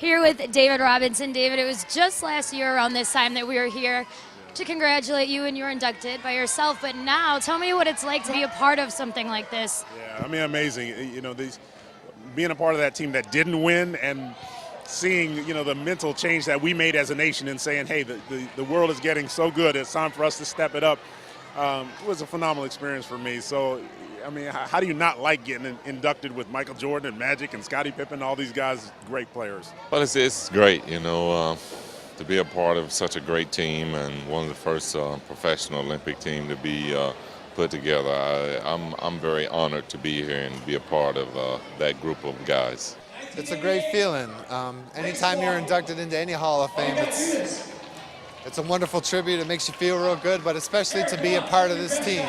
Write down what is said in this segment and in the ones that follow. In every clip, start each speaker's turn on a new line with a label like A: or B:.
A: Here with David Robinson. David, it was just last year around this time that we were here to congratulate you, and you're inducted by yourself. But now, tell me what it's like to be a part of something like this.
B: Yeah, I mean, amazing. You know, being a part of that team that didn't win and seeing, you know, the mental change that we made as a nation and saying, hey, the world is getting so good, it's time for us to step it up. It was a phenomenal experience for me. So, I mean, how do you not like getting inducted with Michael Jordan and Magic and Scottie Pippen, all these guys, great players?
C: Well, it's great, you know, to be a part of such a great team and one of the first professional Olympic team to be put together. I'm very honored to be here and be a part of that group of guys.
D: It's a great feeling. Anytime you're inducted into any Hall of Fame, it's a wonderful tribute. It makes you feel real good, but especially to be a part of this team.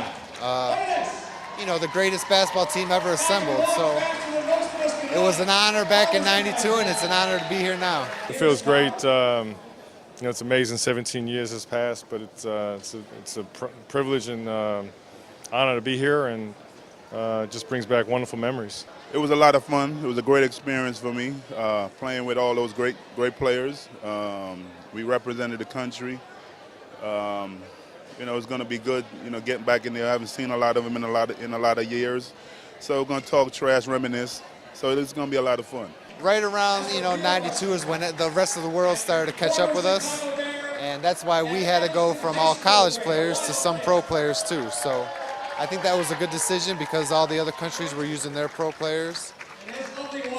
D: You know, the greatest basketball team ever assembled. So it was an honor back in '92, and it's an honor to be here now.
E: It feels great. You know, it's amazing. 17 years has passed, but it's a privilege and honor to be here, and it just brings back wonderful memories.
F: It was a lot of fun. It was a great experience for me, playing with all those great players. We represented the country. You know, it's going to be good. You know, getting back in there. I haven't seen a lot of them in a lot of years, so we're going to talk trash, reminisce. So it's going to be a lot of fun.
D: Right around '92 is when the rest of the world started to catch up with us, and that's why we had to go from all college players to some pro players too. So I think that was a good decision because all the other countries were using their pro players,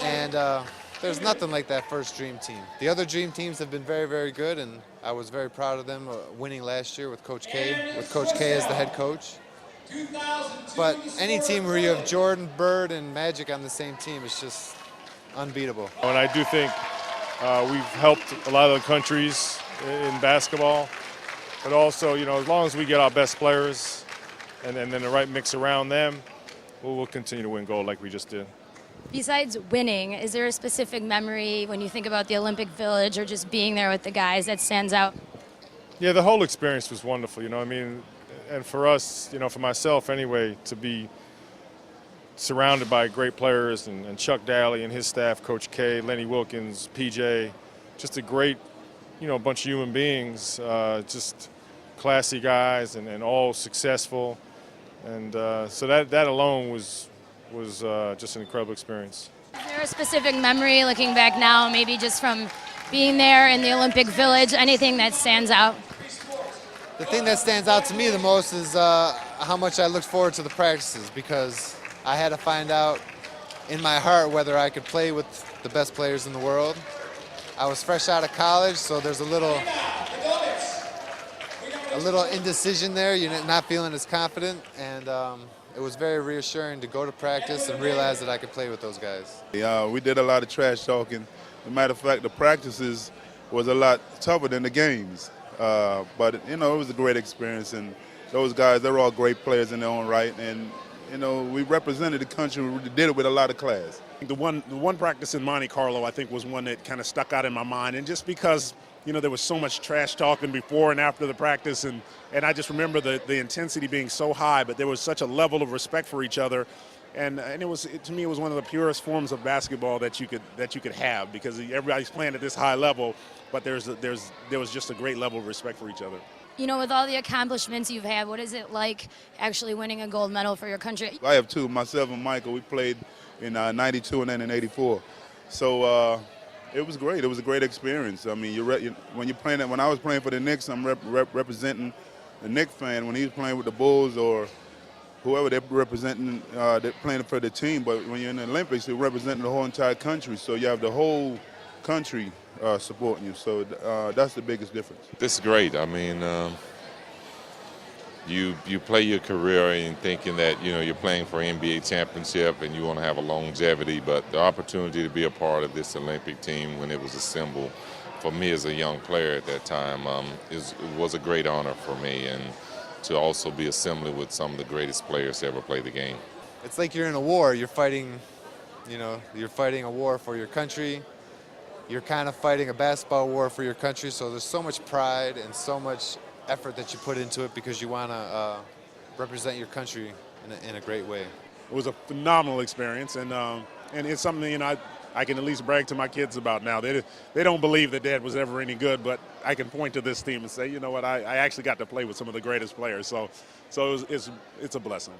D: and there's nothing like that first Dream Team. The other Dream Teams have been very, very good, and I was very proud of them winning last year with Coach K as the head coach. But any team where you have Jordan, Bird, and Magic on the same team is just unbeatable.
E: And I do think we've helped a lot of the countries in basketball, but also, you know, as long as we get our best players and then the right mix around them, we'll continue to win gold like we just did.
A: Besides winning, is there a specific memory when you think about the Olympic Village or just being there with the guys that stands out?
E: Yeah, the whole experience was wonderful, you know, I mean, and for us, you know, for myself anyway, to be surrounded by great players and Chuck Daly and his staff, Coach K, Lenny Wilkins, PJ, just a great, you know, bunch of human beings, just classy guys and all successful. And so that alone was just an incredible experience.
A: Is there a specific memory looking back now, maybe just from being there in the Olympic Village, anything that stands out?
D: The thing that stands out to me the most is how much I looked forward to the practices, because I had to find out in my heart whether I could play with the best players in the world. I was fresh out of college, so there's a little indecision there. You're not feeling as confident, and it was very reassuring to go to practice and realize that I could play with those guys.
F: Yeah, we did a lot of trash talking. As a matter of fact, the practices was a lot tougher than the games. But, you know, it was a great experience, and those guys, they're all great players in their own right, and, you know, we represented the country. We did it with a lot of class.
B: The one practice in Monte Carlo, I think, was one that kind of stuck out in my mind, and just because, you know, there was so much trash talking before and after the practice, and I just remember the intensity being so high, but there was such a level of respect for each other, and to me, it was one of the purest forms of basketball that you could have, because everybody's playing at this high level, but there was just a great level of respect for each other.
A: You know, with all the accomplishments you've had, what is it like actually winning a gold medal for your country?
F: I have two, myself and Michael. We played in '92 and then in '84. So it was great. It was a great experience. I mean, when you're playing, when I was playing for the Knicks, I'm representing the Knicks fan. When he was playing with the Bulls or whoever they're representing, they're playing for the team. But when you're in the Olympics, you're representing the whole entire country. So you have the whole country supporting you. So that's the biggest difference.
C: This is great. I mean, you play your career in thinking that, you know, you're playing for an NBA championship and you want to have a longevity, but the opportunity to be a part of this Olympic team when it was assembled, for me as a young player at that time, was a great honor for me, and to also be assembling with some of the greatest players to ever play the game.
D: It's like you're in a war. You're fighting, you know, you're fighting a war for your country. You're kind of fighting a basketball war for your country, so there's so much pride and so much effort that you put into it because you want to represent your country in a great way.
B: It was a phenomenal experience, and it's something, you know, I can at least brag to my kids about now. They don't believe that Dad was ever any good, but I can point to this team and say, you know what, I actually got to play with some of the greatest players. So it's a blessing.